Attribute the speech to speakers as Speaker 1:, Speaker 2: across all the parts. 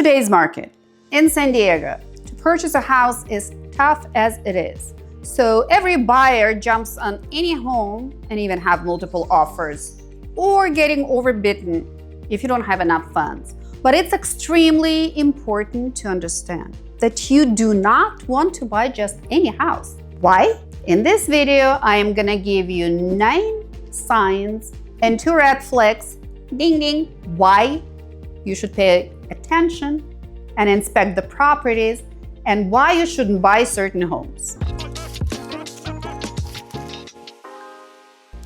Speaker 1: today's market in San Diego, to purchase a house is tough as it is. So every buyer jumps on any home and even have multiple offers or getting overbidden if you don't have enough funds. But it's extremely important to understand that you do not want to buy just any house. Why? In this video, I am gonna give you 9 signs and 2 red flags, ding ding, why you should pay attention and inspect the properties and why you shouldn't buy certain homes.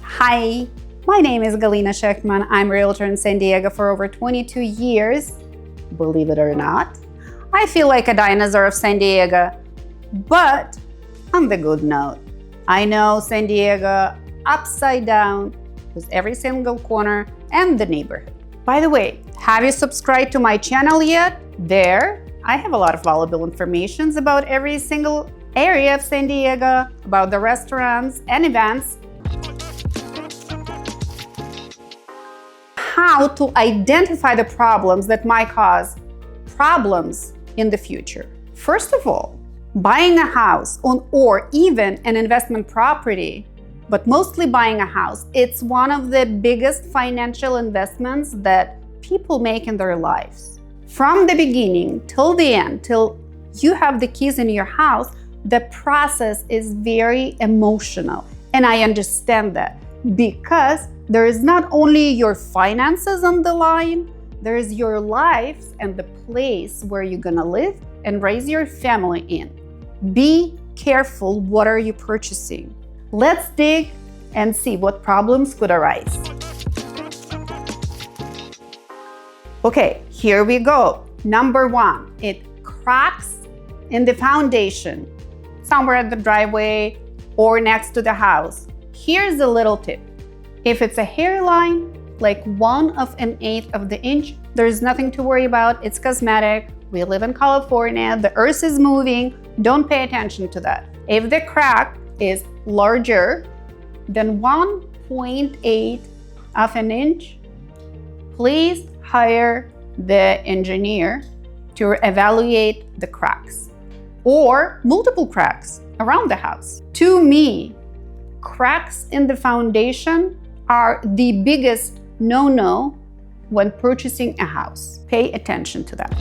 Speaker 1: Hi, my name is Galina Sheekman. I'm a realtor in San Diego for over 22 years, believe it or not. I feel like a dinosaur of San Diego, but on the good note. I know San Diego upside down with every single corner and the neighborhood. By the way, have you subscribed to my channel yet? There, I have a lot of valuable information about every single area of San Diego, about the restaurants and events. How to identify the problems that might cause problems in the future. First of all, buying a house or even an investment property, but mostly buying a house, it's one of the biggest financial investments that people make in their lives. From the beginning till the end, till you have the keys in your house, the process is very emotional. And I understand that because there is not only your finances on the line, there is your life and the place where you're gonna live and raise your family in. Be careful, what are you purchasing? Let's dig and see what problems could arise. Okay, here we go. Number 1, it cracks in the foundation, somewhere at the driveway or next to the house. Here's a little tip. If it's a hairline, like 1/8 of the inch, there's nothing to worry about. It's cosmetic. We live in California. The earth is moving. Don't pay attention to that. If the crack is larger than 1.8 of an inch, please hire the engineer to evaluate the cracks or multiple cracks around the house. To me, cracks in the foundation are the biggest no-no when purchasing a house. Pay attention to that.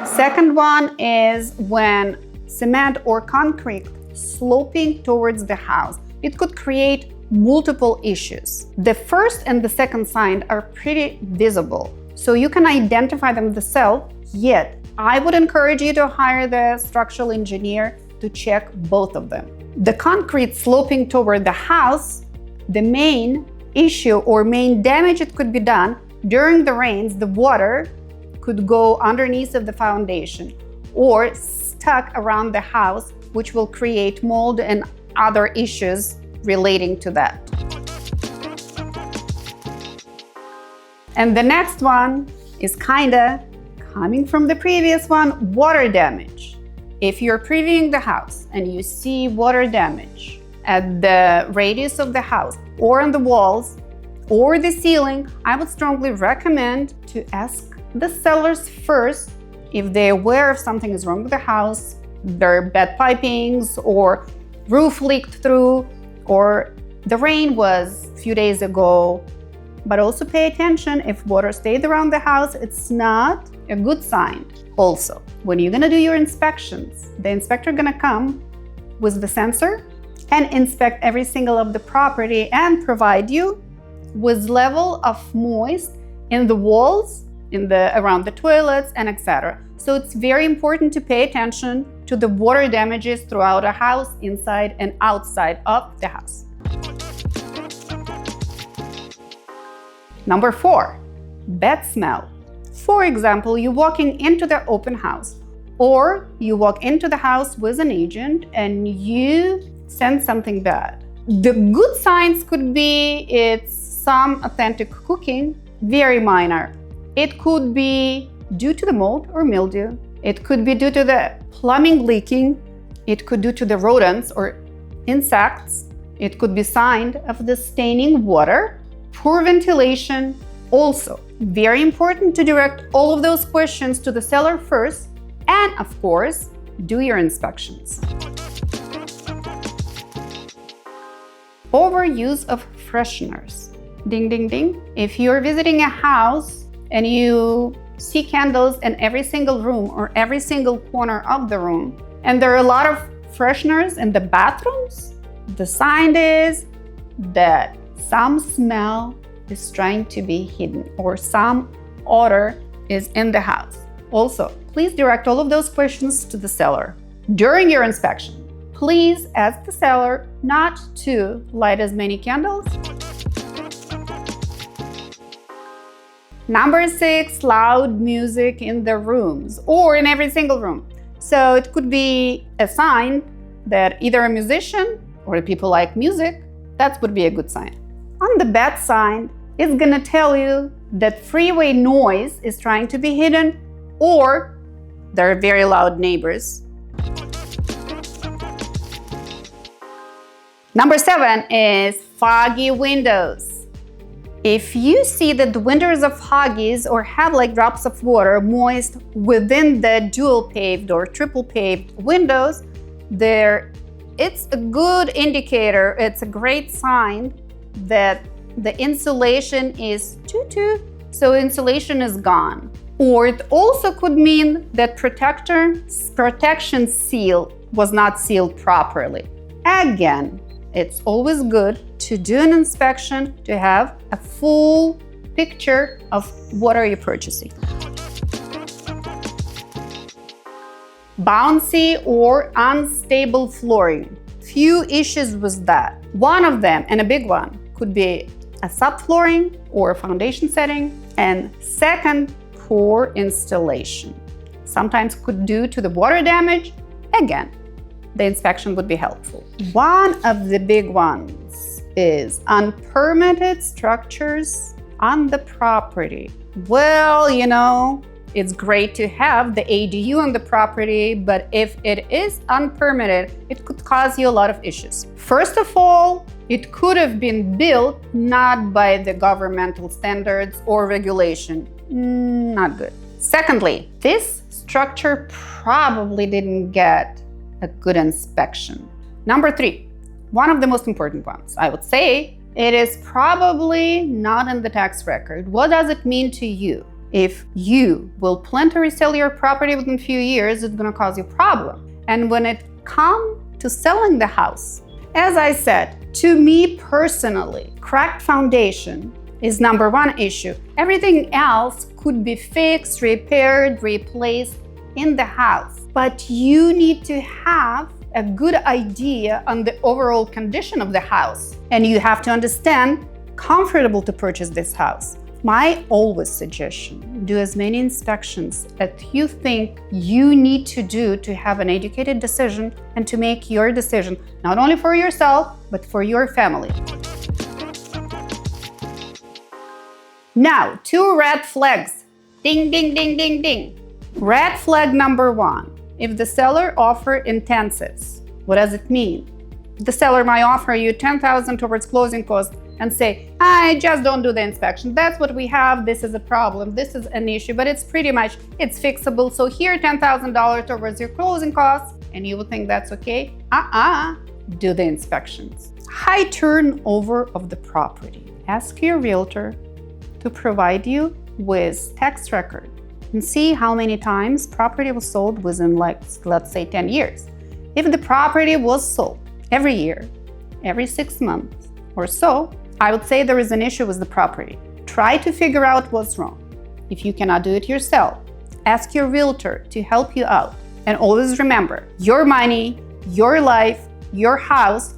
Speaker 1: Second one is when cement or concrete sloping towards the house. It could create multiple issues. The first and the second sign are pretty visible, so you can identify them yourself, yet I would encourage you to hire the structural engineer to check both of them. The concrete sloping toward the house, the main issue or main damage it could be done during the rains, the water could go underneath of the foundation or stuck around the house, which will create mold and other issues relating to that. And the next one is kinda coming from the previous one, water damage. If you're previewing the house and you see water damage at the radius of the house or on the walls or the ceiling, I would strongly recommend to ask the sellers first if they're aware of something is wrong with the house, their bad pipings or roof leaked through, or the rain was a few days ago. But also pay attention if water stayed around the house, it's not a good sign. Also, when you're gonna do your inspections, the inspector gonna come with the sensor and inspect every single of the property and provide you with level of moist in the walls, around the toilets, and etc. So it's very important to pay attention to the water damages throughout a house, inside and outside of the house. Number 4, bad smell. For example, you're walking into the open house or you walk into the house with an agent and you sense something bad. The good signs could be it's some authentic cooking, very minor. It could be due to the mold or mildew. It could be due to the plumbing leaking. It could be due to the rodents or insects. It could be sign of the staining water, poor ventilation. Also, Very important to direct all of those questions to the seller first, and of course, do your inspections. Overuse of fresheners. Ding, ding, ding. If you're visiting a house and you see candles in every single room or every single corner of the room, and there are a lot of fresheners in the bathrooms, the sign is that some smell is trying to be hidden or some odor is in the house. Also, please direct all of those questions to the seller. During your inspection, please ask the seller not to light as many candles. Number 6, loud music in the rooms or in every single room. So it could be a sign that either a musician or people like music, that would be a good sign. On the bad sign, it's gonna tell you that freeway noise is trying to be hidden or there are very loud neighbors. Number 7 is foggy windows. If you see that the windows are foggy or have like drops of water moist within the dual paved or triple paved windows, it's a good indicator, it's a great sign that the insulation is so insulation is gone. Or it also could mean that protection seal was not sealed properly. Again, it's always good to do an inspection to have a full picture of what are you purchasing. Bouncy or unstable flooring. Few issues with that. One of them, and a big one, could be a subflooring or a foundation setting, and second, poor installation. Sometimes could due to the water damage. Again, the inspection would be helpful. One of the big ones is unpermitted structures on the property. Well, it's great to have the ADU on the property, but if it is unpermitted, it could cause you a lot of issues. First of all, it could have been built not by the governmental standards or regulation. Not good. Secondly, this structure probably didn't get a good inspection. Number 3, one of the most important ones, I would say, it is probably not in the tax record. What does it mean to you? If you will plan to resell your property within a few years, it's going to cause you a problem. And when it comes to selling the house, as I said, to me personally, cracked foundation is number 1 issue. Everything else could be fixed, repaired, replaced in the house. But you need to have a good idea on the overall condition of the house. And you have to understand, comfortable to purchase this house. My always suggestion, do as many inspections as you think you need to do to have an educated decision and to make your decision, not only for yourself, but for your family. Now, 2 red flags. Ding, ding, ding, ding, ding. Red flag number 1. If the seller offer intensives, what does it mean? The seller might offer you $10,000 towards closing costs and say, I just don't do the inspection. That's what we have. This is a problem. This is an issue, but it's it's fixable. So here, $10,000 towards your closing costs. And you would think that's okay? Do the inspections. High turnover of the property. Ask your realtor to provide you with tax record and see how many times property was sold within, let's say 10 years. If the property was sold every year, every 6 months or so, I would say there is an issue with the property. Try to figure out what's wrong. If you cannot do it yourself, ask your realtor to help you out. And always remember, your money, your life, your house,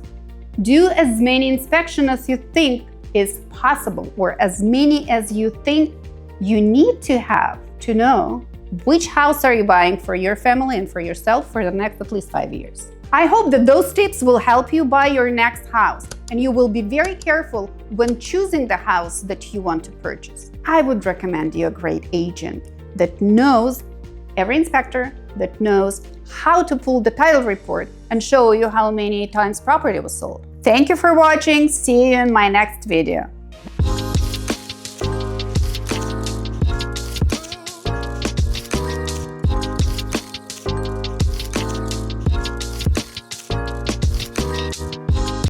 Speaker 1: do as many inspections as you think is possible, or as many as you think you need to have to know which house are you buying for your family and for yourself for the next at least 5 years. I hope that those tips will help you buy your next house, and you will be very careful when choosing the house that you want to purchase. I would recommend you a great agent that knows every inspector, that knows how to pull the title report and show you how many times property was sold. Thank you for watching. See you in my next video.